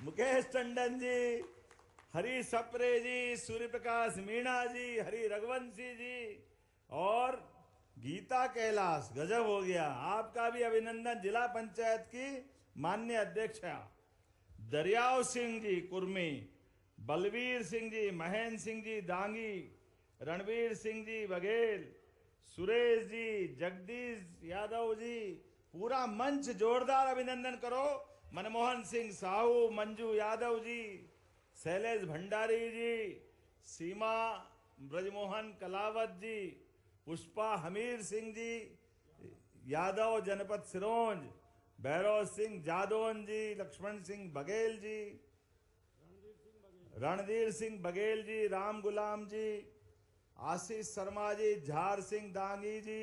मुकेश टंडन जी, हरी सप्रे जी, सूर्य प्रकाश मीणा जी, हरी रघुवंशी जी और गीता कैलाश। गजब हो गया। आपका भी अभिनंदन। जिला पंचायत की माननीय अध्यक्षा दरियाव सिंह जी कुर्मी, बलवीर सिंह जी, महेंद्र सिंह जी दांगी, रणवीर सिंह जी बघेल, सुरेश जी, जगदीश यादव जी, पूरा मंच जोरदार अभिनंदन करो। मनमोहन सिंह साहू, मंजू यादव जी, शैलेश भंडारी जी, सीमा ब्रजमोहन कलावत जी, पुष्पा हमीर सिंह जी यादव जनपद सिरोंज, भैरव सिंह जादौन जी, लक्ष्मण सिंह बघेल जी, रणधीर सिंह बघेल जी, राम गुलाम जी, आशीष शर्मा जी, झार सिंह दांगी जी,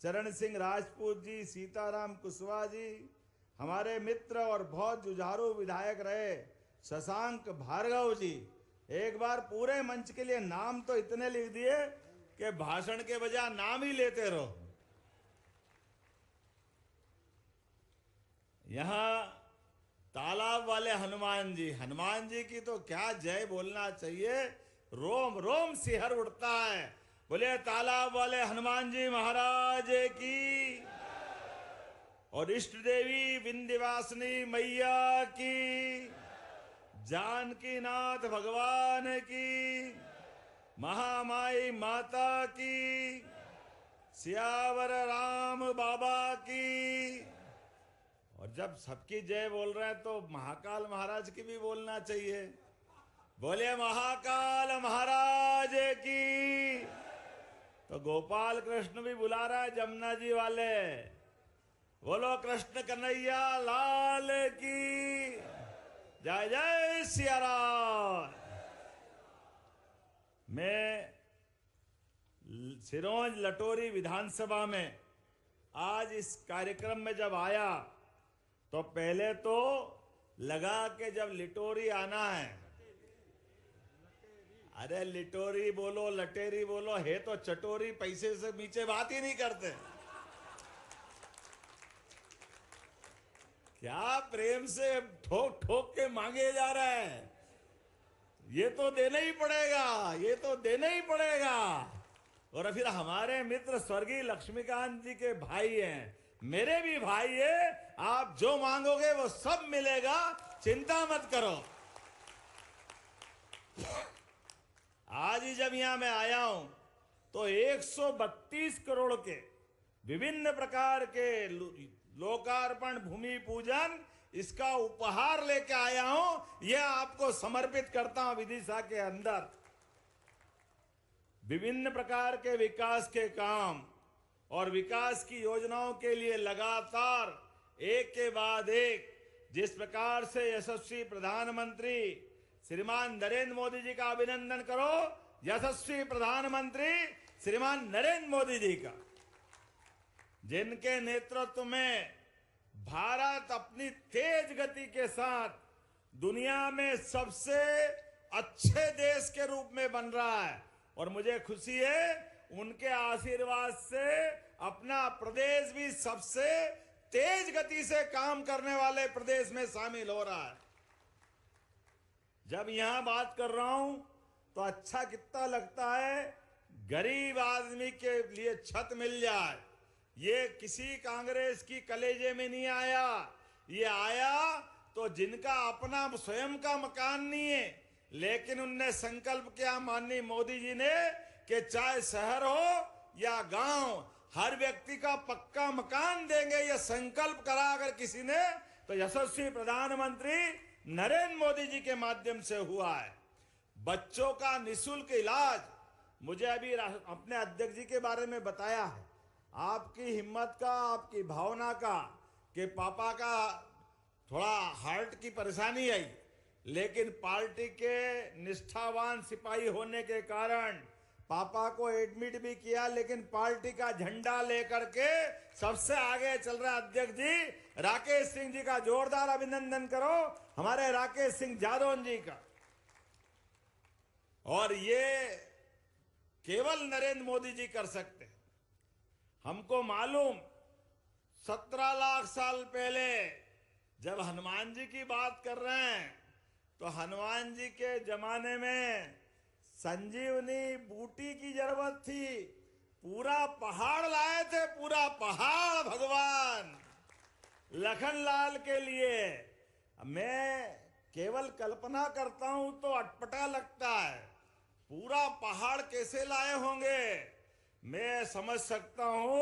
चरण सिंह राजपूत जी, सीताराम कुशवाहा जी, हमारे मित्र और बहुत जुझारू विधायक रहे शशांक भार्गव जी। एक बार पूरे मंच के लिए नाम तो इतने लिख दिए कि भाषण के बजाय नाम ही लेते रहो। यहां तालाब वाले हनुमान जी की तो क्या जय बोलना चाहिए, रोम रोम सिहर उठता है। बोले तालाब वाले हनुमान जी महाराज की, और इष्ट देवी विंध्यवासिनी मैया की, जानकी नाथ भगवान की, महामाई माता की, सियावर राम बाबा की। और जब सबकी जय बोल रहे हैं तो महाकाल महाराज की भी बोलना चाहिए। बोले महाकाल महाराज की। तो गोपाल कृष्ण भी बुला रहा है जमुना जी वाले। बोलो कृष्ण कन्हैया लाल की जय। जय सिया राम। मैं सिरोंज लटोरी विधानसभा में आज इस कार्यक्रम में जब आया तो पहले तो लगा के जब लिटोरी आना है, अरे लिटोरी बोलो लटेरी बोलो, है तो चटोरी, पैसे से नीचे बात ही नहीं करते। क्या प्रेम से ठोक ठोक के मांगे जा रहा है। ये तो देना ही पड़ेगा, ये तो देना ही पड़ेगा। और फिर हमारे मित्र स्वर्गीय लक्ष्मीकांत जी के भाई हैं, मेरे भी भाई है। आप जो मांगोगे वो सब मिलेगा, चिंता मत करो। आज ही जब यहां मैं आया हूं तो 132 करोड़ के विभिन्न प्रकार के लोकार्पण भूमि पूजन इसका उपहार लेके आया हूं। यह आपको समर्पित करता हूं। विदिशा के अंदर विभिन्न प्रकार के विकास के काम और विकास की योजनाओं के लिए लगातार एक के बाद एक जिस प्रकार से यशस्वी प्रधानमंत्री श्रीमान नरेंद्र मोदी जी का अभिनंदन करो। यशस्वी प्रधानमंत्री श्रीमान नरेंद्र मोदी जी का, जिनके नेतृत्व में भारत अपनी तेज गति के साथ दुनिया में सबसे अच्छे देश के रूप में बन रहा है। और मुझे खुशी है उनके आशीर्वाद से अपना प्रदेश भी सबसे तेज गति से काम करने वाले प्रदेश में शामिल हो रहा है। जब यहां बात कर रहा हूं तो अच्छा कितना लगता है, गरीब आदमी के लिए छत मिल जाए। ये किसी कांग्रेस की कलेजे में नहीं आया। ये आया तो जिनका अपना स्वयं का मकान नहीं है, लेकिन उनने संकल्प किया माननीय मोदी जी ने कि चाहे शहर हो या गांव, हर व्यक्ति का पक्का मकान देंगे। ये संकल्प करा अगर किसी ने तो यशस्वी प्रधानमंत्री नरेंद्र मोदी जी के माध्यम से हुआ है। बच्चों का निःशुल्क इलाज, मुझे अभी अपने अध्यक्ष जी के बारे में बताया है। आपकी हिम्मत का, आपकी भावना का, कि पापा का थोड़ा हार्ट की परेशानी आई, लेकिन पार्टी के निष्ठावान सिपाही होने के कारण पापा को एडमिट भी किया, लेकिन पार्टी का झंडा लेकर के सबसे आगे चल रहा अध्यक्ष जी राकेश सिंह जी का जोरदार अभिनंदन करो, हमारे राकेश सिंह जादौन जी का। और ये केवल नरेंद्र मोदी जी कर सकते हैं। हमको मालूम 17 लाख साल पहले जब हनुमान जी की बात कर रहे हैं तो हनुमान जी के जमाने में संजीवनी बूटी की जरूरत थी, पूरा पहाड़ लाए थे, पूरा पहाड़ भगवान लखनलाल के लिए। मैं केवल कल्पना करता हूं तो अटपटा लगता है, पूरा पहाड़ कैसे लाए होंगे। मैं समझ सकता हूं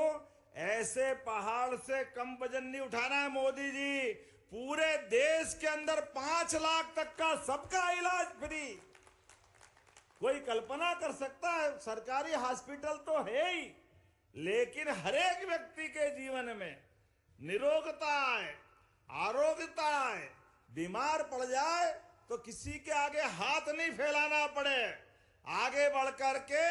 ऐसे पहाड़ से कम वजन नहीं उठाना है मोदी जी। पूरे देश के अंदर 5 लाख तक का सबका इलाज फ्री। कोई कल्पना कर सकता है? सरकारी हॉस्पिटल तो है ही, लेकिन हर एक व्यक्ति के जीवन में निरोगता है, आरोग्यता है। बीमार पड़ जाए तो किसी के आगे हाथ नहीं फैलाना पड़े, आगे बढ़ करके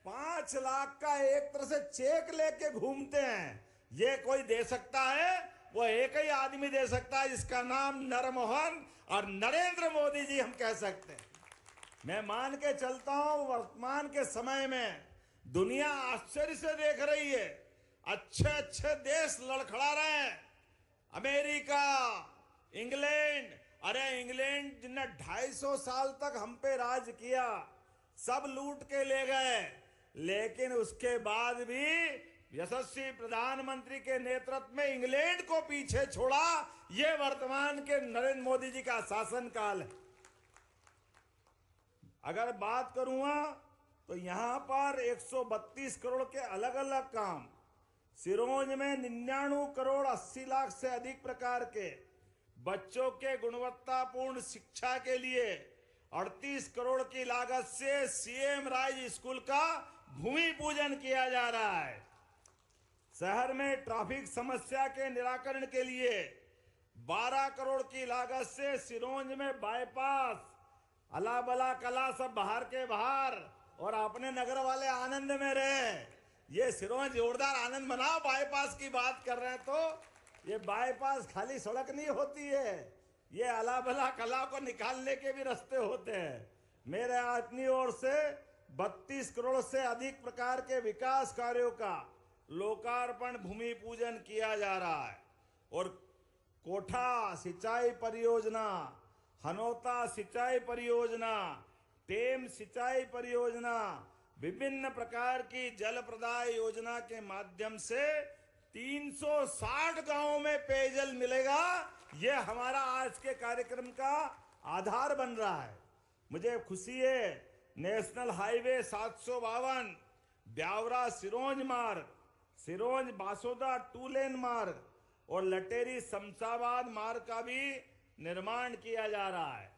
5 लाख का एक तरह से चेक लेके घूमते हैं। ये कोई दे सकता है? वो एक ही आदमी दे सकता है, जिसका नाम नरमोहन और नरेंद्र मोदी जी हम कह सकते हैं। मैं मान के चलता हूं वर्तमान के समय में दुनिया आश्चर्य से देख रही है। अच्छे अच्छे देश लड़खड़ा रहे हैं, अमेरिका, इंग्लैंड। अरे इंग्लैंड जिन्हें 250 साल तक हम पे राज किया, सब लूट के ले गए, लेकिन उसके बाद भी यशस्वी प्रधानमंत्री के नेतृत्व में इंग्लैंड को पीछे छोड़ा। ये वर्तमान के नरेंद्र मोदी जी का शासनकाल है। अगर बात करूंगा तो यहां पर 132 करोड़ के अलग अलग काम, सिरोंज में 99 करोड़ 80 लाख से अधिक प्रकार के बच्चों के गुणवत्तापूर्ण शिक्षा के लिए 38 करोड़ की लागत से सीएम राइज स्कूल का भूमि पूजन किया जा रहा है। शहर में ट्रैफिक समस्या के निराकरण के लिए 12 करोड़ की लागत से सिरोंज में बाईपास, अला बला कला सब बाहर के बाहर, और अपने नगर वाले आनंद में रहे। ये सिरोंज जोरदार आनंद मनाओ। बाईपास की बात कर रहे हैं तो ये बाईपास खाली सड़क नहीं होती है, ये अला बला कला को निकालने के भी रास्ते होते हैं। मेरे अपनी ओर से 32 करोड़ से अधिक प्रकार के विकास कार्यों का लोकार्पण, भूमि पूजन किया जा रहा है। और कोठा सिंचाई परियोजना, हनोता सिंचाई परियोजना, टेम सिंचाई परियोजना, विभिन्न प्रकार की जल प्रदाय योजना के माध्यम से 360 गांवों में पेयजल मिलेगा। यह हमारा आज के कार्यक्रम का आधार बन रहा है। मुझे खुशी है, नेशनल हाईवे 752 ब्यावरा सिरोंज मार्ग, सिरोंज बासोदा 2 लेन मार्ग और लटेरी शमशाबाद मार्ग का भी निर्माण किया जा रहा है।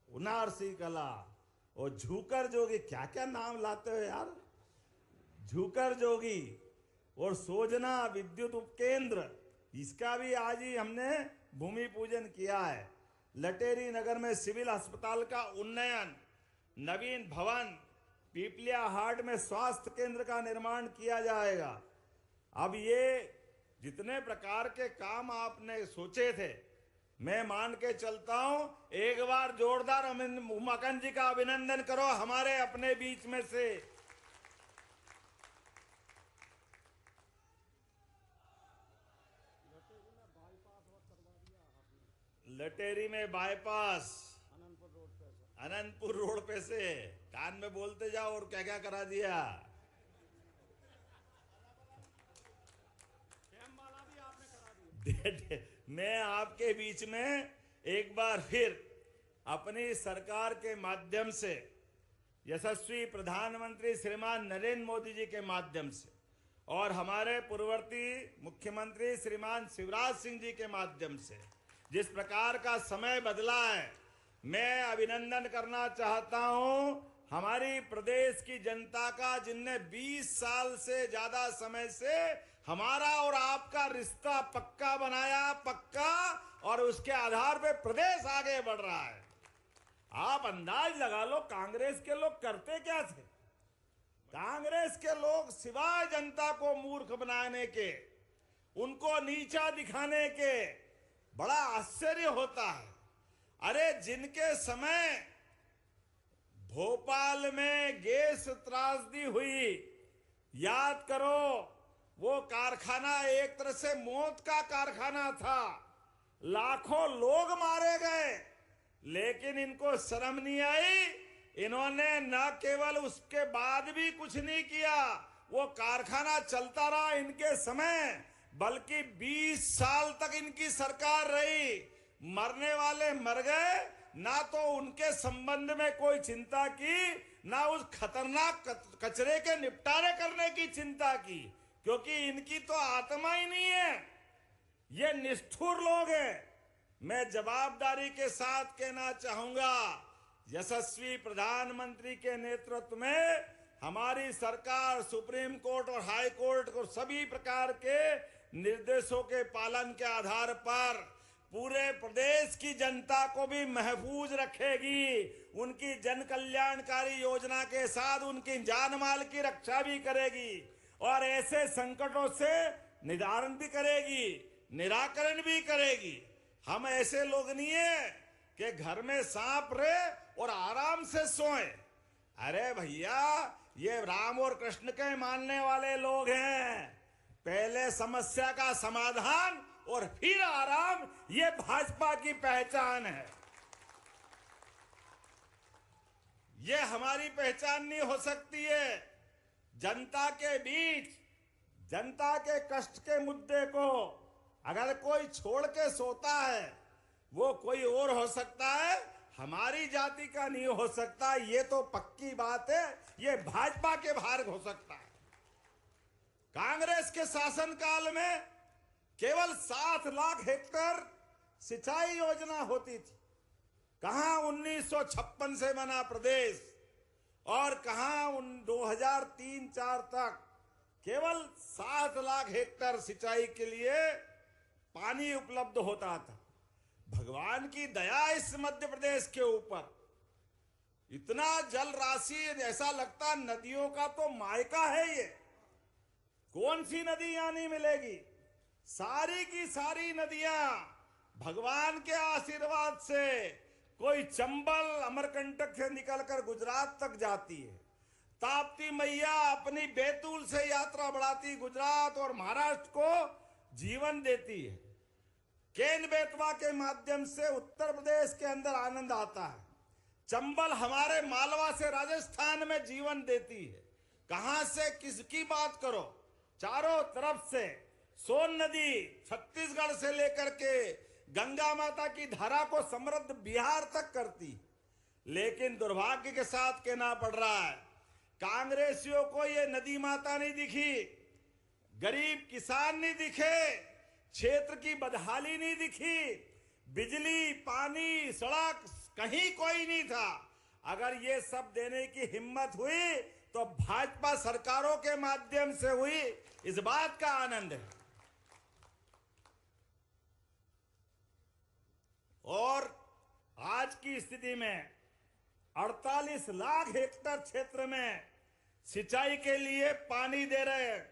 उनारसी कला और झूकर जोगी, क्या क्या नाम लाते हो यार। झूकर जोगी और सोजना विद्युत उपकेंद्र, इसका भी आज ही हमने भूमि पूजन किया है। लटेरी नगर में सिविल अस्पताल का उन्नयन, नवीन भवन, पीपलिया हाट में स्वास्थ्य केंद्र का निर्माण किया जाएगा। अब ये जितने प्रकार के काम आपने सोचे थे, मैं मान के चलता हूं, एक बार जोरदार उमाकांत जी का अभिनंदन करो हमारे अपने बीच में से। लटेरी में बाईपास अनंतपुर रोड पे से, कान में बोलते जाओ और क्या क्या करा दिया। मैं आपके बीच में एक बार फिर अपनी सरकार के माध्यम से, यशस्वी प्रधानमंत्री श्रीमान नरेंद्र मोदी जी के माध्यम से और हमारे पूर्ववर्ती मुख्यमंत्री श्रीमान शिवराज सिंह जी के माध्यम से जिस प्रकार का समय बदला है, मैं अभिनंदन करना चाहता हूं हमारी प्रदेश की जनता का, जिनने 20 साल से ज्यादा समय से हमारा और आपका रिश्ता पक्का बनाया, पक्का, और उसके आधार पे प्रदेश आगे बढ़ रहा है। आप अंदाज लगा लो कांग्रेस के लोग करते क्या थे। कांग्रेस के लोग सिवाय जनता को मूर्ख बनाने के, उनको नीचा दिखाने के, बड़ा आश्चर्य होता है। अरे जिनके समय भोपाल में गैस त्रासदी हुई, याद करो, वो कारखाना एक तरह से मौत का कारखाना था। लाखों लोग मारे गए, लेकिन इनको शर्म नहीं आई। इन्होंने न केवल उसके बाद भी कुछ नहीं किया, वो कारखाना चलता रहा इनके समय, बल्कि 20 साल तक इनकी सरकार रही। मरने वाले मर गए, ना तो उनके संबंध में कोई चिंता की, ना उस खतरनाक कचरे के निपटारे करने की चिंता की, क्योंकि इनकी तो आत्मा ही नहीं है। ये निष्ठुर लोग हैं। मैं जवाबदारी के साथ कहना चाहूंगा, यशस्वी प्रधानमंत्री के नेतृत्व में हमारी सरकार सुप्रीम कोर्ट और हाई कोर्ट को सभी प्रकार के निर्देशों के पालन के आधार पर पूरे प्रदेश की जनता को भी महफूज रखेगी। उनकी जन कल्याणकारी योजना के साथ उनकी जान माल की रक्षा भी करेगी और ऐसे संकटों से निवारण भी करेगी, निराकरण भी करेगी। हम ऐसे लोग नहीं है कि घर में सांप रहे और आराम से सोए। अरे भैया, ये राम और कृष्ण के मानने वाले लोग हैं। पहले समस्या का समाधान और फिर आराम, ये भाजपा की पहचान है। ये हमारी पहचान नहीं हो सकती है। जनता के बीच जनता के कष्ट के मुद्दे को अगर कोई छोड़ के सोता है, वो कोई और हो सकता है, हमारी जाति का नहीं हो सकता। ये तो पक्की बात है। ये भाजपा के भार हो सकता है। कांग्रेस के शासनकाल में केवल 7 लाख हेक्टेयर सिंचाई योजना होती थी। कहां 1956 से बना प्रदेश, और कहां 2003-4 तक केवल 7 लाख हेक्टेयर सिंचाई के लिए पानी उपलब्ध होता था। भगवान की दया इस मध्य प्रदेश के ऊपर, इतना जल राशि, ऐसा लगता नदियों का तो मायका है ये। कौन सी नदी यहां नहीं मिलेगी? सारी की सारी नदियां भगवान के आशीर्वाद से, कोई चंबल अमरकंटक से निकलकर गुजरात तक जाती है। ताप्ती मैया अपनी बैतूल से यात्रा बढ़ाती गुजरात और महाराष्ट्र को जीवन देती है। केन बेतवा के माध्यम से उत्तर प्रदेश के अंदर आनंद आता है। चंबल हमारे मालवा से राजस्थान में जीवन देती है। कहां से किसकी बात करो, चारों तरफ से सोन नदी छत्तीसगढ़ से लेकर के गंगा माता की धारा को समृद्ध बिहार तक करती। लेकिन दुर्भाग्य के साथ कहना पड़ रहा है, कांग्रेसियों को ये नदी माता नहीं दिखी, गरीब किसान नहीं दिखे, क्षेत्र की बदहाली नहीं दिखी, बिजली, पानी, सड़क कहीं कोई नहीं था। अगर ये सब देने की हिम्मत हुई तो भाजपा सरकारों के माध्यम से हुई, इस बात का आनंद है। और आज की स्थिति में 48 लाख हेक्टेयर क्षेत्र में सिंचाई के लिए पानी दे रहे हैं।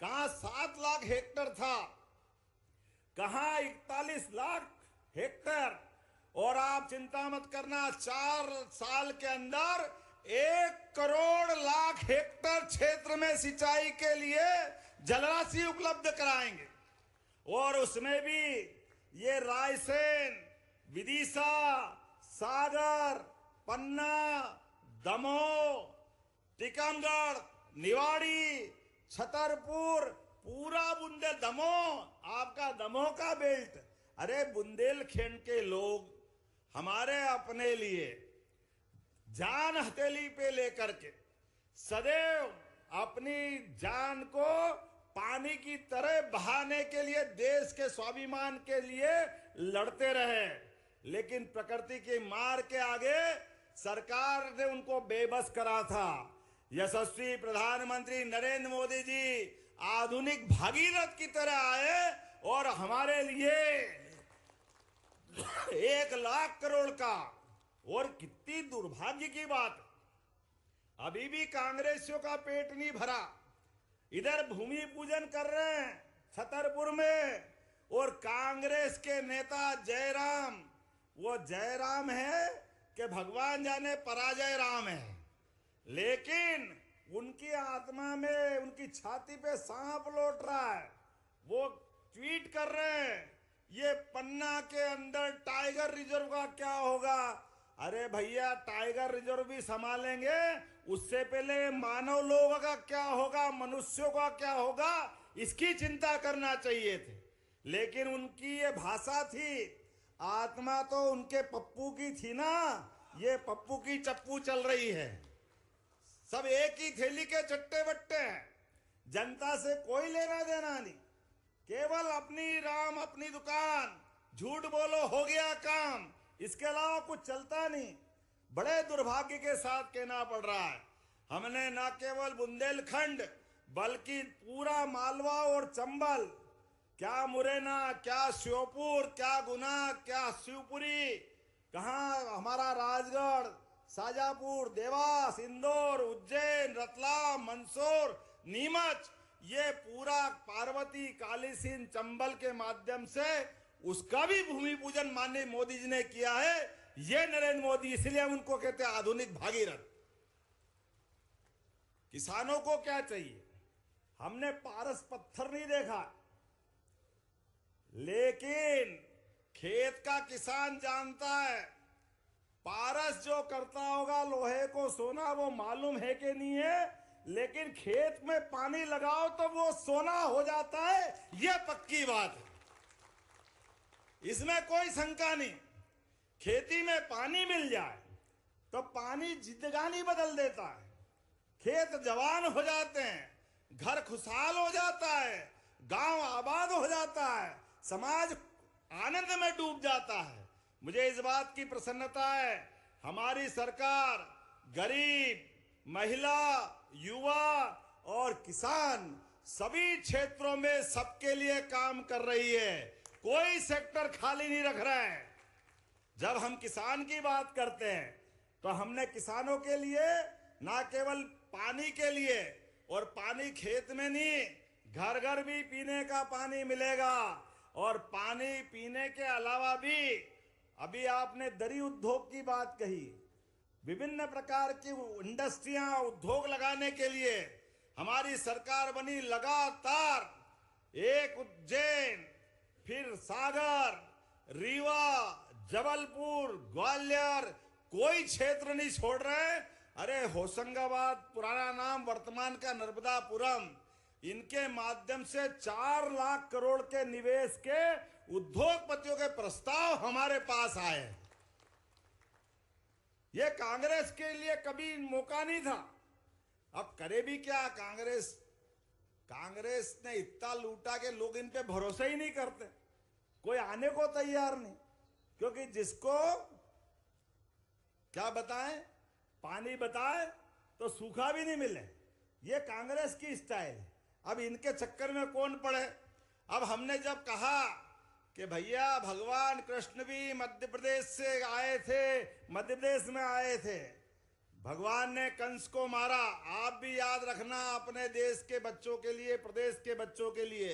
कहां 7 लाख हेक्टेयर था, कहां 41 लाख हेक्टेयर। और आप चिंता मत करना, 4 साल के अंदर 1 करोड़ लाख हेक्टेयर क्षेत्र में सिंचाई के लिए जलराशि उपलब्ध कराएंगे। और उसमें भी ये रायसेन, विदिशा, सागर, पन्ना, दमोह, टीकमगढ़, निवाड़ी, छतरपुर, पूरा दमोह, आपका दमोह का बेल्ट। अरे बुंदेलखंड के लोग हमारे अपने लिए जान हथेली पे लेकर के सदैव अपनी जान को पानी की तरह बहाने के लिए, देश के स्वाभिमान के लिए लड़ते रहे। लेकिन प्रकृति की मार के आगे सरकार ने उनको बेबस करा था। यशस्वी प्रधानमंत्री नरेंद्र मोदी जी आधुनिक भागीरथ की तरह आए और हमारे लिए 1 लाख करोड़ का। और कितनी दुर्भाग्य की बात, अभी भी कांग्रेसियों का पेट नहीं भरा। इधर भूमि पूजन कर रहे हैं छतरपुर में, और कांग्रेस के नेता जयराम, वो जयराम है कि भगवान जाने पराजय राम है। लेकिन उनकी आत्मा में, उनकी छाती पे सांप लौट रहा है। वो ट्वीट कर रहे हैं, ये पन्ना के अंदर टाइगर रिजर्व का क्या होगा? अरे भैया, टाइगर रिजर्व भी संभालेंगे, उससे पहले मानव लोगों का क्या होगा, मनुष्यों का क्या होगा, इसकी चिंता करना चाहिए थे। लेकिन उनकी ये भाषा थी, आत्मा तो उनके पप्पू की थी ना, ये पप्पू की चप्पू चल रही है। सब एक ही थैली के चट्टे बट्टे हैं, जनता से कोई लेना देना नहीं, केवल अपनी राम अपनी दुकान, झूठ बोलो हो गया काम, इसके अलावा कुछ चलता नहीं। बड़े दुर्भाग्य के साथ कहना पड़ रहा है, हमने न केवल बुंदेलखंड बल्कि पूरा मालवा और चंबल, क्या मुरैना, क्या श्योपुर, क्या गुना, क्या शिवपुरी, कहाँ हमारा राजगढ़, शाजापुर, देवास, इंदौर, उज्जैन, रतलाम, मंदसौर, नीमच, ये पूरा पार्वती, कालीसिंध, चंबल के माध्यम से उसका भी भूमि पूजन माननीय मोदी जी ने किया है। ये नरेंद्र मोदी, इसलिए हम उनको कहते हैं आधुनिक भागीरथ। किसानों को क्या चाहिए? हमने पारस पत्थर नहीं देखा, लेकिन खेत का किसान जानता है, पारस जो करता होगा लोहे को सोना, वो मालूम है कि नहीं है, लेकिन खेत में पानी लगाओ तो वो सोना हो जाता है, यह पक्की बात है, इसमें कोई शंका नहीं। खेती में पानी मिल जाए तो पानी जिंदगानी बदल देता है, खेत जवान हो जाते हैं, घर खुशहाल हो जाता है, गांव आबाद हो जाता है, समाज आनंद में डूब जाता है। मुझे इस बात की प्रसन्नता है, हमारी सरकार गरीब, महिला, युवा और किसान सभी क्षेत्रों में सबके लिए काम कर रही है, कोई सेक्टर खाली नहीं रख रहा है। जब हम किसान की बात करते हैं तो हमने किसानों के लिए ना केवल पानी के लिए, और पानी खेत में नहीं, घर घर भी पीने का पानी मिलेगा, और पानी पीने के अलावा भी, अभी आपने दरी उद्योग की बात कही, विभिन्न प्रकार की इंडस्ट्रियां, उद्योग लगाने के लिए हमारी सरकार बनी लगातार, एक उज्जैन, फिर सागर, रीवा, जबलपुर, ग्वालियर, कोई क्षेत्र नहीं छोड़ रहे। अरे होशंगाबाद, पुराना नाम वर्तमान का नर्मदापुरम, इनके माध्यम से 4 लाख करोड़ के निवेश के उद्योगपतियों के प्रस्ताव हमारे पास आए। ये कांग्रेस के लिए कभी मौका नहीं था। अब करे भी क्या कांग्रेस? कांग्रेस ने इतना लूटा कि लोग इन पे भरोसा ही नहीं करते, कोई आने को तैयार नहीं, क्योंकि जिसको क्या बताएं, पानी बताए तो सूखा भी नहीं मिले, ये कांग्रेस की स्टाइल है। अब इनके चक्कर में कौन पड़े? अब हमने जब कहा कि भैया भगवान कृष्ण भी मध्य प्रदेश से आए थे, मध्य प्रदेश में आए थे, भगवान ने कंस को मारा, आप भी याद रखना अपने देश के बच्चों के लिए, प्रदेश के बच्चों के लिए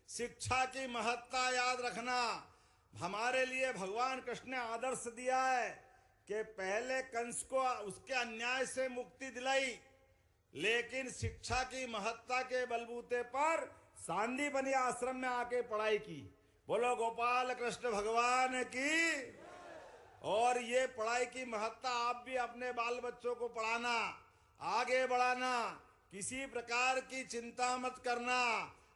शिक्षा की महत्ता याद रखना। हमारे लिए भगवान कृष्ण ने आदर्श दिया है कि पहले कंस को उसके अन्याय से मुक्ति दिलाई, लेकिन शिक्षा की महत्ता के बलबूते पर सांदीपनि आश्रम में आके पढ़ाई की। बोलो गोपाल कृष्ण भगवान की। और ये पढ़ाई की महत्ता आप भी अपने बाल बच्चों को पढ़ाना, आगे बढ़ाना, किसी प्रकार की चिंता मत करना,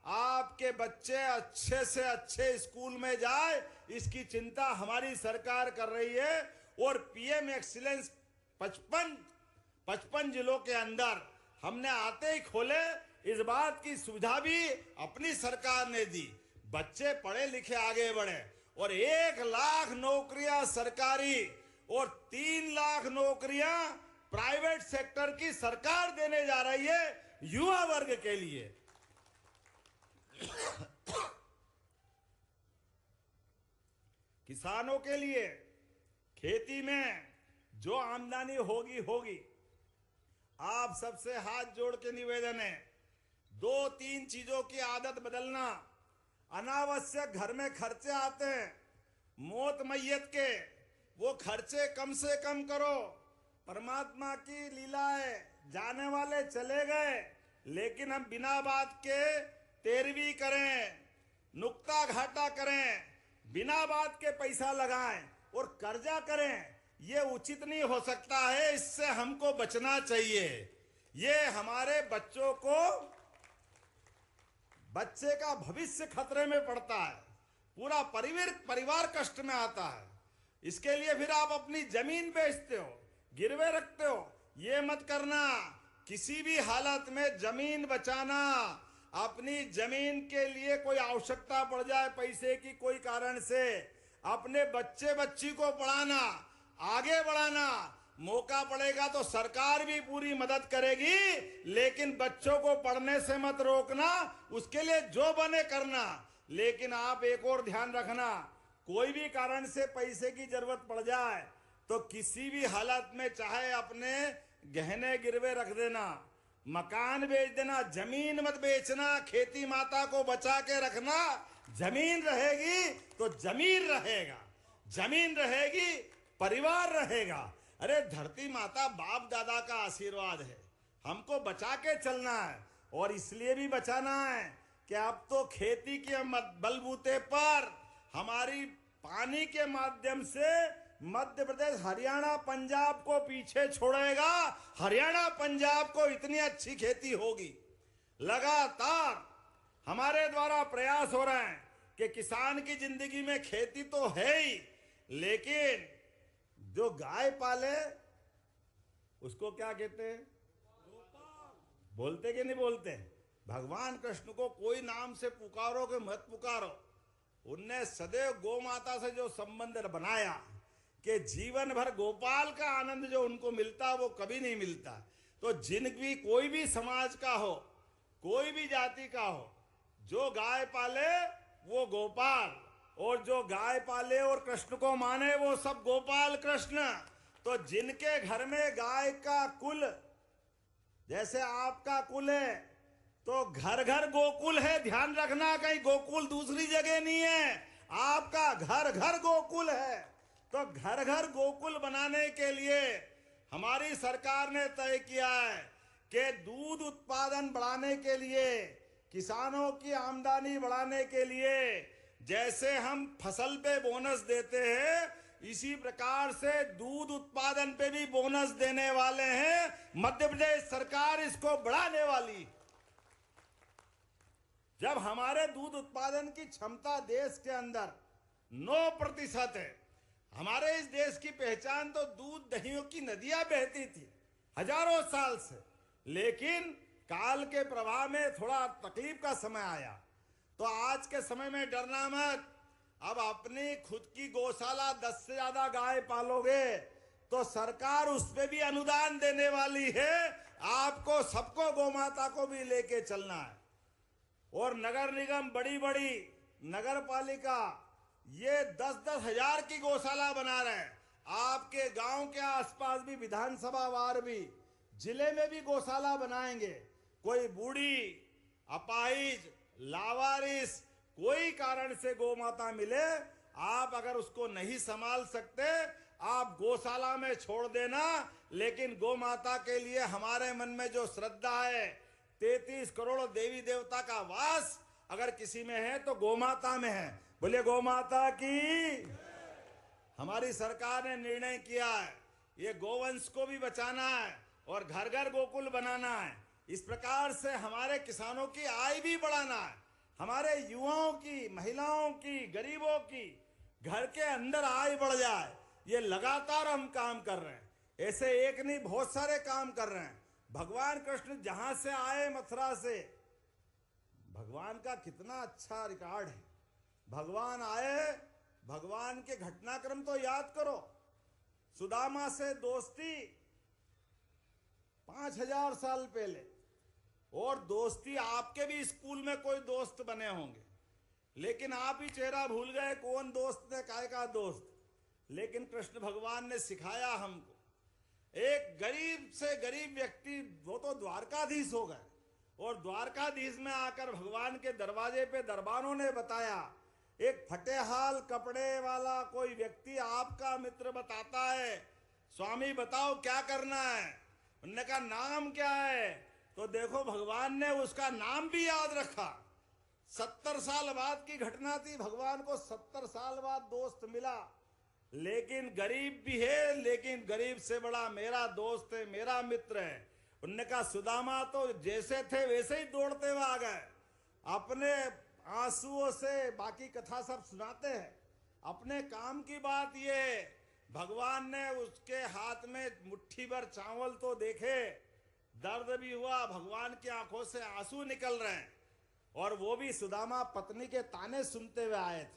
आपके बच्चे अच्छे से अच्छे स्कूल में जाए, इसकी चिंता हमारी सरकार कर रही है। और पीएम एक्सीलेंस 55 जिलों के अंदर हमने आते ही खोले, इस बात की सुविधा भी अपनी सरकार ने दी, बच्चे पढ़े लिखे आगे बढ़े। और 1 लाख नौकरियां सरकारी और 3 लाख नौकरियां प्राइवेट सेक्टर की सरकार देने जा रही है युवा वर्ग के लिए। किसानों के लिए खेती में जो आमदनी होगी, आप सबसे हाथ जोड़ के निवेदन है, 2-3 चीजों की आदत बदलना। अनावश्यक घर में खर्चे आते हैं, मौत मैयत के, वो खर्चे कम से कम करो। परमात्मा की लीला है, जाने वाले चले गए, लेकिन हम बिना बात के तेरवी करें, नुक्ता घाटा करें, बिना बात के पैसा लगाएं और कर्जा करें, ये उचित नहीं हो सकता है। इससे हमको बचना चाहिए। ये हमारे बच्चों को, बच्चे का भविष्य खतरे में पड़ता है, पूरा परिवार कष्ट में आता है। इसके लिए फिर आप अपनी जमीन बेचते हो, गिरवे रखते हो। ये मत करना। किसी भी हालत में जमीन बचाना, अपनी जमीन के लिए कोई आवश्यकता पड़ जाए पैसे की कोई कारण से, अपने बच्चे बच्ची को पढ़ाना, आगे बढ़ाना। मौका पड़ेगा तो सरकार भी पूरी मदद करेगी, लेकिन बच्चों को पढ़ने से मत रोकना, उसके लिए जो बने करना। लेकिन आप एक और ध्यान रखना, कोई भी कारण से पैसे की जरूरत पड़ जाए तो किसी भी हालत में चाहे अपने गहने गिरवे रख देना, मकान बेच देना, जमीन मत बेचना। खेती माता को बचा के रखना। जमीन रहेगी तो जमीन रहेगा, जमीन रहेगी परिवार रहेगा। अरे धरती माता बाप दादा का आशीर्वाद है, हमको बचा के चलना है। और इसलिए भी बचाना है कि अब तो खेती के बलबूते पर हमारी पानी के माध्यम से मध्य प्रदेश हरियाणा पंजाब को पीछे छोड़ेगा। हरियाणा पंजाब को इतनी अच्छी खेती होगी। लगातार हमारे द्वारा प्रयास हो रहे हैं कि किसान की जिंदगी में खेती तो है ही, लेकिन जो गाय पाले उसको क्या कहते हैं? बोलते कि नहीं बोलते? भगवान कृष्ण को कोई नाम से पुकारो कि मत पुकारो, उनने सदैव गौ माता से जो संबंध बनाया कि जीवन भर गोपाल का आनंद जो उनको मिलता वो कभी नहीं मिलता। तो जिन भी कोई भी समाज का हो, कोई भी जाति का हो, जो गाय पाले वो गोपाल, और जो गाय पाले और कृष्ण को माने वो सब गोपाल कृष्ण। तो जिनके घर में गाय का कुल, जैसे आपका कुल है तो घर घर गोकुल है। ध्यान रखना, कहीं गोकुल दूसरी जगह नहीं है, आपका घर घर गोकुल है। तो घर घर गोकुल बनाने के लिए हमारी सरकार ने तय किया है कि दूध उत्पादन बढ़ाने के लिए, किसानों की आमदनी बढ़ाने के लिए, जैसे हम फसल पे बोनस देते हैं, इसी प्रकार से दूध उत्पादन पे भी बोनस देने वाले हैं। मध्य प्रदेश सरकार इसको बढ़ाने वाली। जब हमारे दूध उत्पादन की क्षमता देश के अंदर 9% है, हमारे इस देश की पहचान तो दूध दहियों की नदियां बहती थी हजारों साल से, लेकिन काल के प्रभाव में थोड़ा तकलीफ का समय आया। तो आज के समय में डरना मत। अब अपनी खुद की गौशाला 10 से ज्यादा गाय पालोगे तो सरकार उस पे भी अनुदान देने वाली है। आपको सबको गौ माता को भी लेके चलना है। और नगर निगम, बड़ी बड़ी नगर पालिका ये 10-10 हजार की गौशाला बना रहे हैं। आपके गांव के आसपास भी, विधानसभा वार भी, जिले में भी गौशाला बनाएंगे। कोई बूढ़ी, अपाहिज, लावारिस कोई कारण से गौ माता मिले, आप अगर उसको नहीं संभाल सकते, आप गौशाला में छोड़ देना। लेकिन गौ माता के लिए हमारे मन में जो श्रद्धा है, 33 करोड़ देवी देवता का वास अगर किसी में है तो गौ माता में है। बोले गौ माता की। हमारी सरकार ने निर्णय किया है ये गोवंश को भी बचाना है और घर घर गोकुल बनाना है। इस प्रकार से हमारे किसानों की आय भी बढ़ाना है, हमारे युवाओं की, महिलाओं की, गरीबों की घर के अंदर आय बढ़ जाए। ये लगातार हम काम कर रहे हैं, ऐसे एक नहीं बहुत सारे काम कर रहे हैं। भगवान कृष्ण जहां से आए, मथुरा से, भगवान का कितना अच्छा रिकॉर्ड है। भगवान आए, भगवान के घटनाक्रम तो याद करो। सुदामा से दोस्ती 5000 साल पहले, और दोस्ती आपके भी स्कूल में कोई दोस्त बने होंगे, लेकिन आप ही चेहरा भूल गए कौन दोस्त है, काय का दोस्त। लेकिन कृष्ण भगवान ने सिखाया हमको। एक गरीब से गरीब व्यक्ति, वो तो द्वारकाधीश हो गए, और द्वारकाधीश में आकर भगवान के दरवाजे पे दरबारों ने बताया, एक फटेहाल कपड़े वाला कोई व्यक्ति आपका मित्र बताता है, स्वामी बताओ क्या करना है। उन्होंने कहा नाम क्या है, तो देखो भगवान ने उसका नाम भी याद रखा। 70 साल बाद की घटना थी। भगवान को 70 साल बाद दोस्त मिला, लेकिन गरीब भी है, लेकिन गरीब से बड़ा मेरा दोस्त है, मेरा मित्र है। उनने कहा सुदामा तो जैसे थे वैसे ही दौड़ते हुए आ गए, अपने आंसुओं से बाकी कथा सब सुनाते हैं। अपने काम की बात ये है, भगवान ने उसके हाथ में मुट्ठी भर चावल तो देखे, दर्द भी हुआ, भगवान की आंखों से आंसू निकल रहे हैं। और वो भी सुदामा पत्नी के ताने सुनते हुए आए थे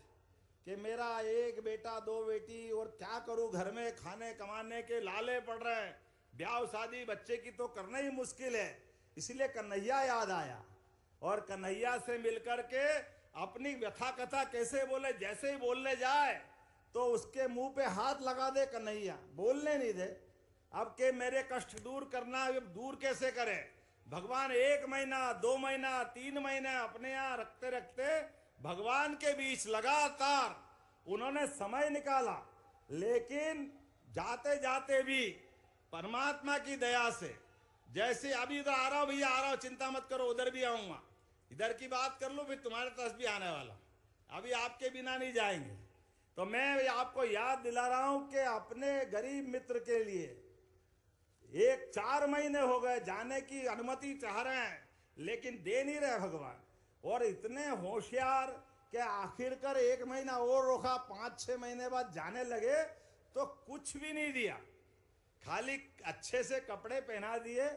कि मेरा एक बेटा दो बेटी, और क्या करूं, घर में खाने कमाने के लाले पड़ रहे हैं, ब्याह शादी बच्चे की तो करना ही मुश्किल है। इसलिए कन्हैया याद आया, और कन्हैया से मिलकर के अपनी व्यथा कथा कैसे बोले, जैसे ही बोलने जाए तो उसके मुंह पे हाथ लगा दे कन्हैया, बोलने नहीं दे। अब के मेरे कष्ट दूर करना, अब दूर कैसे करे। भगवान 1 महीना 2 महीना 3 महीने अपने यहाँ रखते रखते भगवान के बीच लगातार उन्होंने समय निकाला। लेकिन जाते जाते भी परमात्मा की दया से, जैसे अभी इधर आ रहा हूं भैया, आ रहा हूं, चिंता मत करो, उधर भी आऊंगा, इधर की बात कर लो, फिर तुम्हारे पास भी आने वाला, अभी आपके बिना नहीं जाएंगे। तो मैं आपको याद दिला रहा हूं कि अपने गरीब मित्र के लिए 4 महीने हो गए, जाने की अनुमति चाह रहे हैं लेकिन दे नहीं रहे भगवान। और इतने होशियार कि आखिरकार 1 महीना और रोका, 5-6 महीने बाद जाने लगे तो कुछ भी नहीं दिया, खाली अच्छे से कपड़े पहना दिए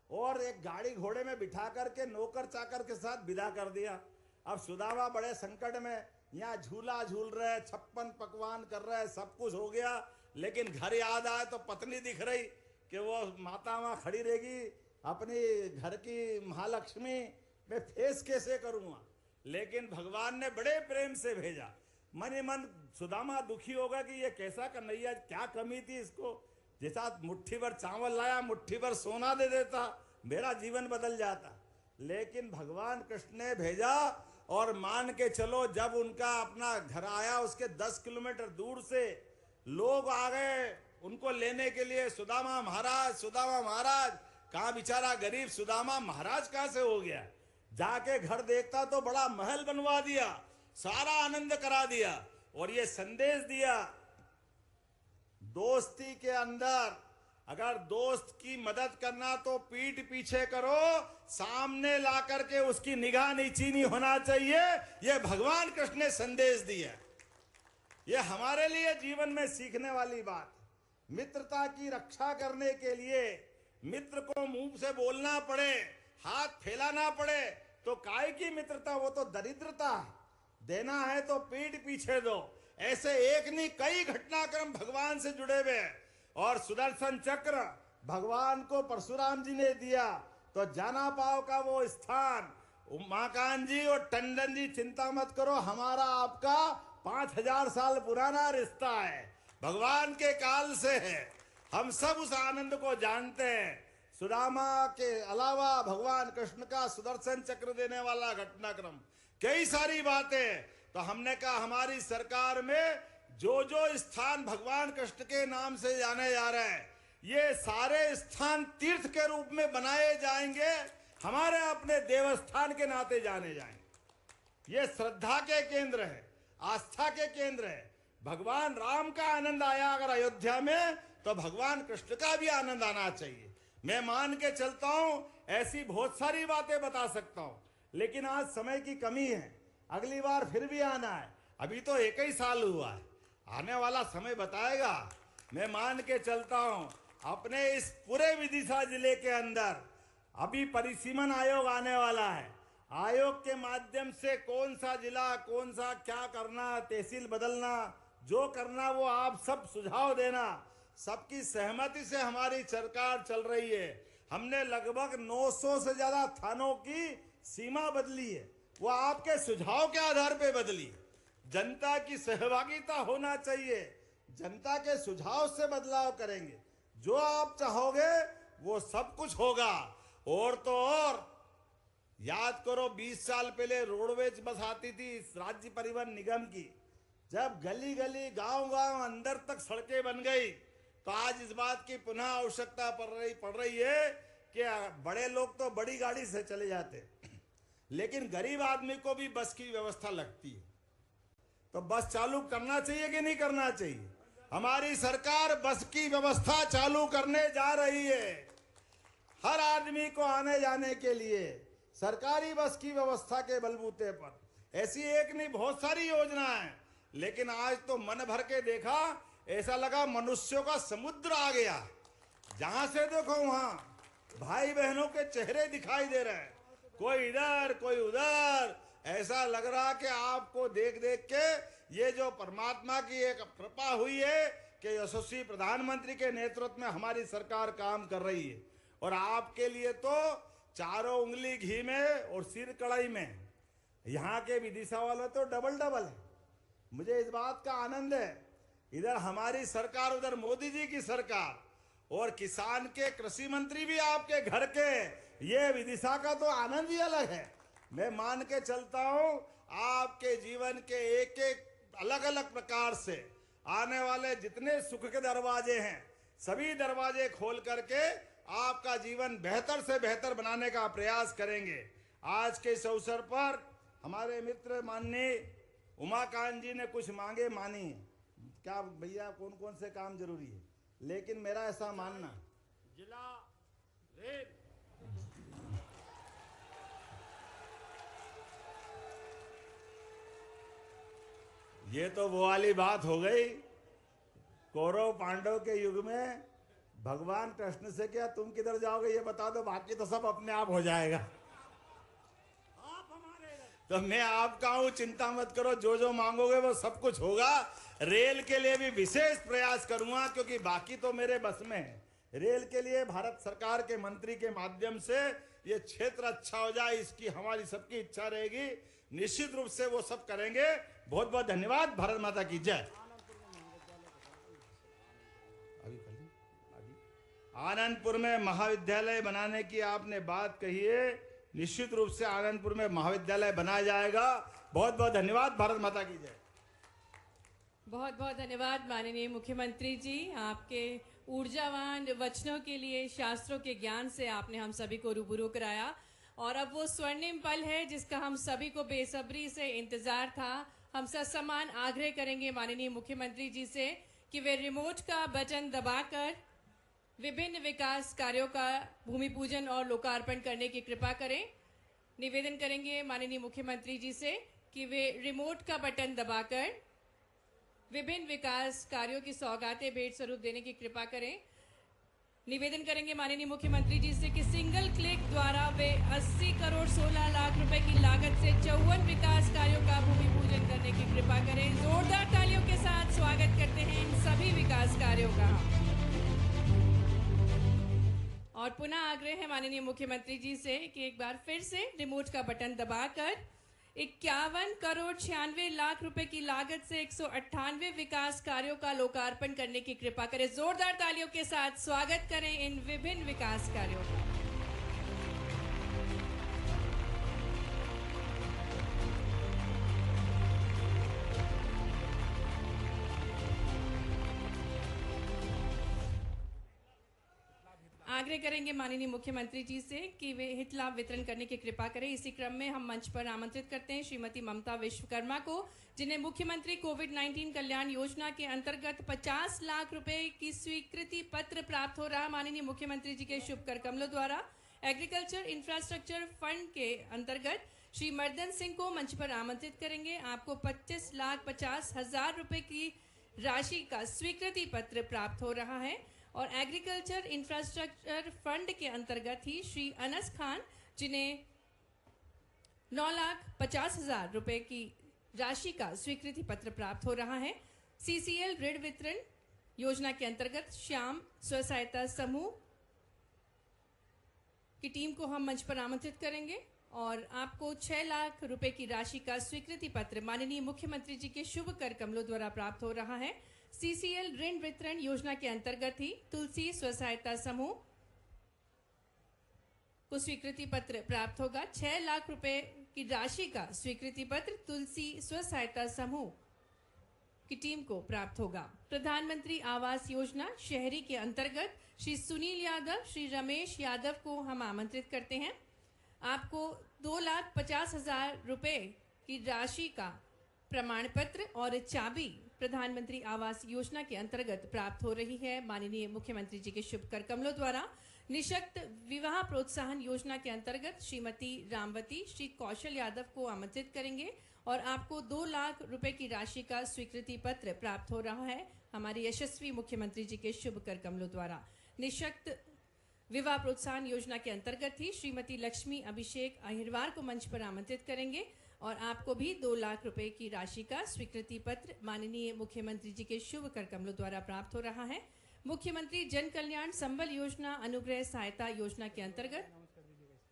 और एक गाड़ी घोड़े में बिठा करके नौकर चाकर के साथ विदा कर दिया। अब सुदामा बड़े संकट में, यहाँ झूला झूल रहे, 56 पकवान कर रहे, सब कुछ हो गया, लेकिन घर याद आए तो पत्नी दिख रही कि वो माता वहाँ खड़ी रहेगी, अपनी घर की महालक्ष्मी, मैं फेस कैसे करूँगा। लेकिन भगवान ने बड़े प्रेम से भेजा। मन ही मन सुदामा दुखी होगा कि ये कैसा कन्हैया, क्या कमी थी इसको, जैसा मुट्ठी भर चावल लाया मुट्ठी भर सोना दे देता, मेरा जीवन बदल जाता। लेकिन भगवान कृष्ण ने भेजा, और मान के चलो जब उनका अपना घर आया उसके 10 किलोमीटर दूर से लोग आ गए उनको लेने के लिए, सुदामा महाराज, सुदामा महाराज। कहाँ बेचारा गरीब सुदामा महाराज कहाँ से हो गया। जाके घर देखता तो बड़ा महल बनवा दिया, सारा आनंद करा दिया, और ये संदेश दिया, दोस्ती के अंदर अगर दोस्त की मदद करना तो पीठ पीछे करो, सामने ला करके उसकी निगाह नीची नहीं होना चाहिए। ये भगवान कृष्ण ने संदेश दिया। ये हमारे लिए जीवन में सीखने वाली बात। मित्रता की रक्षा करने के लिए मित्र को मुंह से बोलना पड़े, हाथ फैलाना पड़े तो काय की मित्रता, वो तो दरिद्रता है। देना है तो पीठ पीछे दो। ऐसे एक नहीं कई घटनाक्रम भगवान से जुड़े हुए। और सुदर्शन चक्र भगवान को परशुराम जी ने दिया, तो जाना पाव का वो स्थान, उमाकांत जी और टंडन जी चिंता मत करो, हमारा आपका 5000 साल पुराना रिश्ता है, भगवान के काल से है। हम सब उस आनंद को जानते हैं। सुदामा के अलावा भगवान कृष्ण का सुदर्शन चक्र देने वाला घटनाक्रम, कई सारी बातें। तो हमने कहा हमारी सरकार में जो जो स्थान भगवान कृष्ण के नाम से जाने जा रहे हैं, ये सारे स्थान तीर्थ के रूप में बनाए जाएंगे, हमारे अपने देवस्थान के नाते जाने जाएंगे। ये श्रद्धा के केंद्र है, आस्था के केंद्र है। भगवान राम का आनंद आया अगर अयोध्या में, तो भगवान कृष्ण का भी आनंद आना चाहिए। मैं मान के चलता हूं, ऐसी बहुत सारी बातें बता सकता हूं, लेकिन आज समय की कमी है, अगली बार फिर भी आना है। अभी तो 1 ही साल हुआ है, आने वाला समय बताएगा। मैं मान के चलता हूं, अपने इस पूरे विदिशा जिले के अंदर अभी परिसीमन आयोग आने वाला है। आयोग के माध्यम से कौन सा जिला, कौन सा क्या करना, तहसील बदलना, जो करना वो आप सब सुझाव देना। सबकी सहमति से हमारी सरकार चल रही है। हमने लगभग 900 से ज्यादा थानों की सीमा बदली है, वो आपके सुझाव के आधार पे बदली। जनता की सहभागिता होना चाहिए, जनता के सुझाव से बदलाव करेंगे। जो आप चाहोगे वो सब कुछ होगा। और तो और याद करो, 20 साल पहले रोडवेज बस आती थी राज्य परिवहन निगम की, जब गली गली गांव गांव अंदर तक सड़कें बन गई, तो आज इस बात की पुनः आवश्यकता पड़ रही है कि बड़े लोग तो बड़ी गाड़ी से चले जाते, लेकिन गरीब आदमी को भी बस की व्यवस्था लगती है। तो बस चालू करना चाहिए कि नहीं करना चाहिए? हमारी सरकार बस की व्यवस्था चालू करने जा रही है। हर आदमी को आने जाने के लिए सरकारी बस की व्यवस्था के बलबूते पर, ऐसी एक नहीं बहुत सारी योजनाएं। लेकिन आज तो मन भर के देखा, ऐसा लगा मनुष्यों का समुद्र आ गया। जहां से देखो वहां भाई बहनों के चेहरे दिखाई दे रहे हैं, कोई इधर कोई उधर। ऐसा लग रहा कि आपको देख देख के ये जो परमात्मा की एक कृपा हुई है कि यशस्वी प्रधानमंत्री के नेतृत्व में हमारी सरकार काम कर रही है। और आपके लिए तो चारों उंगली घी में और सिर कढ़ाई में। यहाँ के विदिशा वाले तो डबल डबल है। मुझे इस बात का आनंद है, इधर हमारी सरकार, उधर मोदी जी की सरकार, और किसान के कृषि मंत्री भी आपके घर के। ये विदिशा का तो आनंद ही अलग है। मैं मान के चलता हूं आपके जीवन के एक एक अलग अलग प्रकार से आने वाले जितने सुख के दरवाजे हैं, सभी दरवाजे खोल करके आपका जीवन बेहतर से बेहतर बनाने का प्रयास करेंगे। आज के इस अवसर पर हमारे मित्र माननीय उमाकांत जी ने कुछ मांगे मानी। क्या भैया कौन कौन से काम जरूरी है? लेकिन मेरा ऐसा मानना, जिला रेल, ये तो वो वाली बात हो गई, कौरव पांडव के युग में भगवान कृष्ण से क्या तुम किधर जाओगे ये बता दो, बाकी तो सब अपने आप हो जाएगा। आप हमारे इधर। तो मैं आपका हूं, चिंता मत करो, जो जो मांगोगे वो सब कुछ होगा। रेल के लिए भी विशेष प्रयास करूंगा, क्योंकि बाकी तो मेरे बस में है। रेल के लिए भारत सरकार के मंत्री के माध्यम से ये क्षेत्र अच्छा हो जाए, इसकी हमारी सबकी इच्छा रहेगी। निश्चित रूप से वो सब करेंगे। बहुत बहुत धन्यवाद। भारत माता की जय। आनंदपुर में महाविद्यालय बनाने की आपने बात कही है, निश्चित रूप से आनंदपुर में महाविद्यालय बनाया जाएगा। बहुत बहुत धन्यवाद। भारत माता की जय। बहुत बहुत धन्यवाद माननीय मुख्यमंत्री जी, आपके ऊर्जावान वचनों के लिए, शास्त्रों के ज्ञान से आपने हम सभी को रूबरू कराया। और अब वो स्वर्णिम पल है जिसका हम सभी को बेसब्री से इंतजार था। हम ससम्मान आग्रह करेंगे माननीय मुख्यमंत्री जी से कि वे रिमोट का बटन दबाकर विभिन्न विकास कार्यों का भूमि पूजन और लोकार्पण करने की कृपा करें। निवेदन करेंगे माननीय मुख्यमंत्री जी से कि वे रिमोट का बटन दबाकर विभिन्न विकास कार्यों की सौगातें भेंट स्वरूप देने की कृपा करें। निवेदन करेंगे माननीय मुख्यमंत्री जी से कि सिंगल क्लिक द्वारा वे 80 करोड़ 16 लाख रुपए की लागत से 54 विकास कार्यों का भूमि पूजन करने की कृपा करें। जोरदार तालियों के साथ स्वागत करते हैं इन सभी विकास कार्यों का। और पुनः आग्रह है माननीय मुख्यमंत्री जी से कि एक बार फिर से रिमोट का बटन दबाकर 51 करोड़ 96 लाख रुपए की लागत से 198 विकास कार्यों का लोकार्पण करने की कृपा करें। जोरदार तालियों के साथ स्वागत करें इन विभिन्न विकास कार्यों का। आग्रह करेंगे माननीय मुख्यमंत्री जी से कि वे हित लाभ वितरण करने की कृपा करें। इसी क्रम में हम मंच पर आमंत्रित करते हैं श्रीमती ममता विश्वकर्मा को, जिन्हें मुख्यमंत्री कोविड-19 कल्याण योजना के अंतर्गत 50 लाख रुपए की स्वीकृति पत्र प्राप्त हो रहा। माननीय मुख्यमंत्री जी के शुभ कर कमलों द्वारा एग्रीकल्चर इंफ्रास्ट्रक्चर फंड के अंतर्गत श्री मर्दन सिंह को मंच पर आमंत्रित करेंगे। आपको 25,50,000 रुपए की राशि का स्वीकृति पत्र प्राप्त हो रहा है। और एग्रीकल्चर इंफ्रास्ट्रक्चर फंड के अंतर्गत ही श्री अनस खान, जिन्हें 9,50,000 रुपए की राशि का स्वीकृति पत्र प्राप्त हो रहा है। सीसीएल ऋण वितरण योजना के अंतर्गत श्याम स्व सहायता समूह की टीम को हम मंच पर आमंत्रित करेंगे। और आपको 6 लाख रुपए की राशि का स्वीकृति पत्र माननीय मुख्यमंत्री जी के शुभ कर कमलों द्वारा प्राप्त हो रहा है। सीसीएल ऋण वितरण योजना के अंतर्गत ही तुलसी स्व सहायता समूह को स्वीकृति पत्र प्राप्त होगा। 6 लाख रुपए की राशि का स्वीकृति पत्र तुलसी स्व सहायता समूह की टीम को प्राप्त होगा। प्रधानमंत्री आवास योजना शहरी के अंतर्गत श्री सुनील यादव, श्री रमेश यादव को हम आमंत्रित करते हैं। आपको 2,50,000 रुपए की राशि का प्रमाण पत्र और चाबी प्रधानमंत्री आवास योजना के अंतर्गत प्राप्त हो रही है। माननीय मुख्यमंत्री जी के शुभ कर कमलों द्वारा निशक्त विवाह प्रोत्साहन योजना के अंतर्गत श्रीमती रामवती श्री कौशल यादव को आमंत्रित करेंगे और आपको 2 लाख रुपए की राशि का स्वीकृति पत्र प्राप्त हो रहा है। हमारे यशस्वी मुख्यमंत्री जी के शुभ कर कमलों द्वारा निशक्त विवाह प्रोत्साहन योजना के अंतर्गत ही श्रीमती लक्ष्मी अभिषेक अहिरवार को मंच पर आमंत्रित करेंगे और आपको भी 2 लाख रुपए की राशि का स्वीकृति पत्र माननीय मुख्यमंत्री जी के शुभ कर कमलों द्वारा प्राप्त हो रहा है। मुख्यमंत्री जन कल्याण संबल योजना अनुग्रह सहायता योजना के अंतर्गत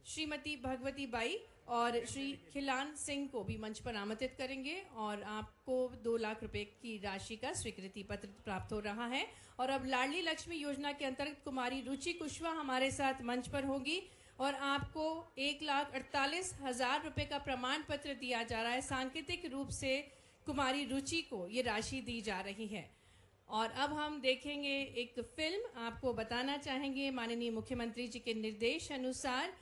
श्रीमती भगवती बाई और श्री खिलान सिंह को भी मंच पर आमंत्रित करेंगे और आपको 2 लाख रुपए की राशि का स्वीकृति पत्र प्राप्त हो रहा है। और अब लाडली लक्ष्मी योजना के अंतर्गत कुमारी रुचि कुशवाहा हमारे साथ मंच पर होगी और आपको 1,48,000 रुपए का प्रमाण पत्र दिया जा रहा है। सांकेतिक रूप से कुमारी रुचि को ये राशि दी जा रही है। और अब हम देखेंगे एक फिल्म। आपको बताना चाहेंगे माननीय मुख्यमंत्री जी के निर्देश अनुसार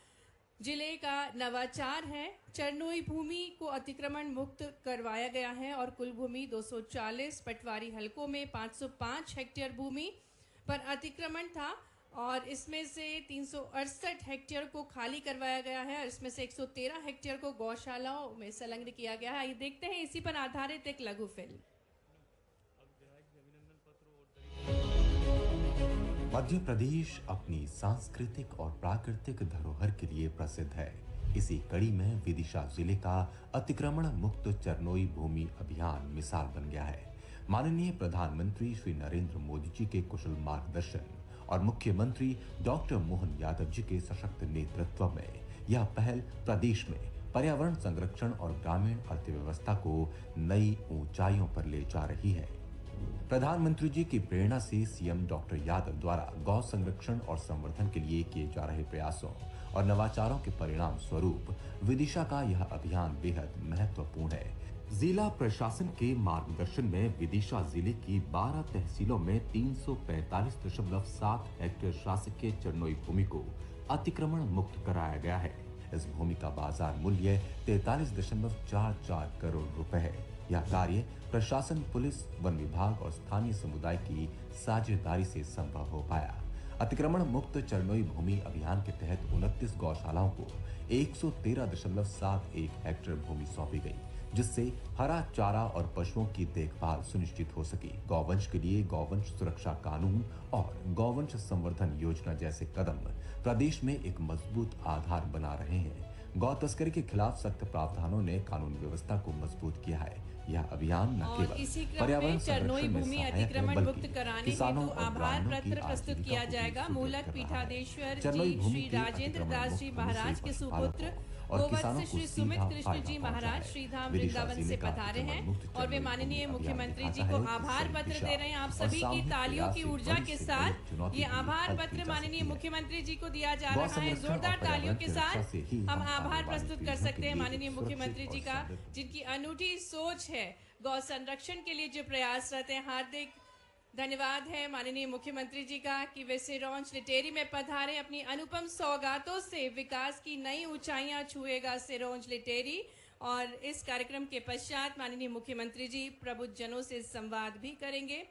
जिले का नवाचार है। चरनोई भूमि को अतिक्रमण मुक्त करवाया गया है और कुल भूमि 240, पटवारी हलकों में 505 हेक्टेयर भूमि पर अतिक्रमण था और इसमें से 368 हेक्टेयर को खाली करवाया गया है और इसमें से 113 हेक्टेयर को गौशालाओं में संलग्न किया गया है। आइए देखते हैं इसी पर आधारित एक लघु फिल्म। मध्य प्रदेश अपनी सांस्कृतिक और प्राकृतिक धरोहर के लिए प्रसिद्ध है। इसी कड़ी में विदिशा जिले का अतिक्रमण मुक्त चरनोई भूमि अभियान मिसाल बन गया है। माननीय प्रधानमंत्री श्री नरेंद्र मोदी जी के कुशल मार्गदर्शन और मुख्यमंत्री डॉक्टर मोहन यादव जी के सशक्त नेतृत्व में यह पहल प्रदेश में पर्यावरण संरक्षण और ग्रामीण अर्थव्यवस्था को नई ऊंचाइयों पर ले जा रही है। प्रधानमंत्री जी की प्रेरणा से सीएम डॉक्टर यादव द्वारा गौ संरक्षण और संवर्धन के लिए किए जा रहे प्रयासों और नवाचारों के परिणाम स्वरूप विदिशा का यह अभियान बेहद महत्वपूर्ण है। जिला प्रशासन के मार्गदर्शन में विदिशा जिले की 12 तहसीलों में 345.7 हेक्टेयर शासकीय चरनोई भूमि को अतिक्रमण मुक्त कराया गया है। इस भूमि का बाजार मूल्य 43.44 करोड़ रुपए है। यह कार्य प्रशासन, पुलिस, वन विभाग और स्थानीय समुदाय की साझेदारी से संभव हो पाया। अतिक्रमण मुक्त चरनोई भूमि अभियान के तहत 29 गौशालाओं को 113.71 हेक्टेयर भूमि सौंपी गई, जिससे हरा चारा और पशुओं की देखभाल सुनिश्चित हो सकी। गौवंश के लिए गौवंश सुरक्षा कानून और गौवंश संवर्धन योजना जैसे कदम प्रदेश में एक मजबूत आधार बना रहे हैं। गौ तस्करी के खिलाफ सख्त प्रावधानों ने कानून व्यवस्था को मजबूत किया है। यह अभियान न केवल पर्यावरण चरनोई संरक्षण में भूमि सहायक है, अतिक्रमण मुक्त बल्कि कराने किसानों हेतु और आभार ग्रामीणों की पत्र प्रस्तुत आजीविका किया को जाएगा। सुदृढ़ मूलक कर रहा है। पीठाधीश्वर चरनोई जी भूमि श्री के राजेंद्र अतिक्रमण दास जी मुक्त महाराज होने के से सुपुत्र पशुपालकों और गोवत्स किसानों को श्री सुमित सीधा कृष्ण फायदा जी पहुंचा महाराज है। श्रीधाम विदिशा वृंदावन जिले से का पधारे हैं अतिक्रमण मुक्त और वे चरनोई माननीय भूमि मुख्यमंत्री अभियान जी को दिखाता है कि आभार सही पत्र दिशा दे रहे हैं। आप और सभी की सामूहिक तालियों प्रयास की से ऊर्जा बड़ी के से साथ बड़ी चुनौती ये भी आभार हल की पत्र जा माननीय सकती है। मुख्यमंत्री जी को दिया जा गौ रहा है। संरक्षण और जोरदार तालियों के पर्यावरण की साथ रक्षा से ही हम हम आभार आने वाली प्रस्तुत कर पीढ़ियों सकते के हैं लिए माननीय एक मुख्यमंत्री सुरक्षित जी और का, समृद्ध जिनकी अनूठी सोच है गौ संरक्षण के लिए जो प्रयासरत है। हार्दिक धन्यवाद है माननीय मुख्यमंत्री जी का कि वे सिरोंज लिटेरी में पधारे। अपनी अनुपम सौगातों से विकास की नई ऊंचाइयां छुएगा सिरोंज लिटेरी। और इस कार्यक्रम के पश्चात माननीय मुख्यमंत्री जी प्रबुद्ध जनों से संवाद भी करेंगे।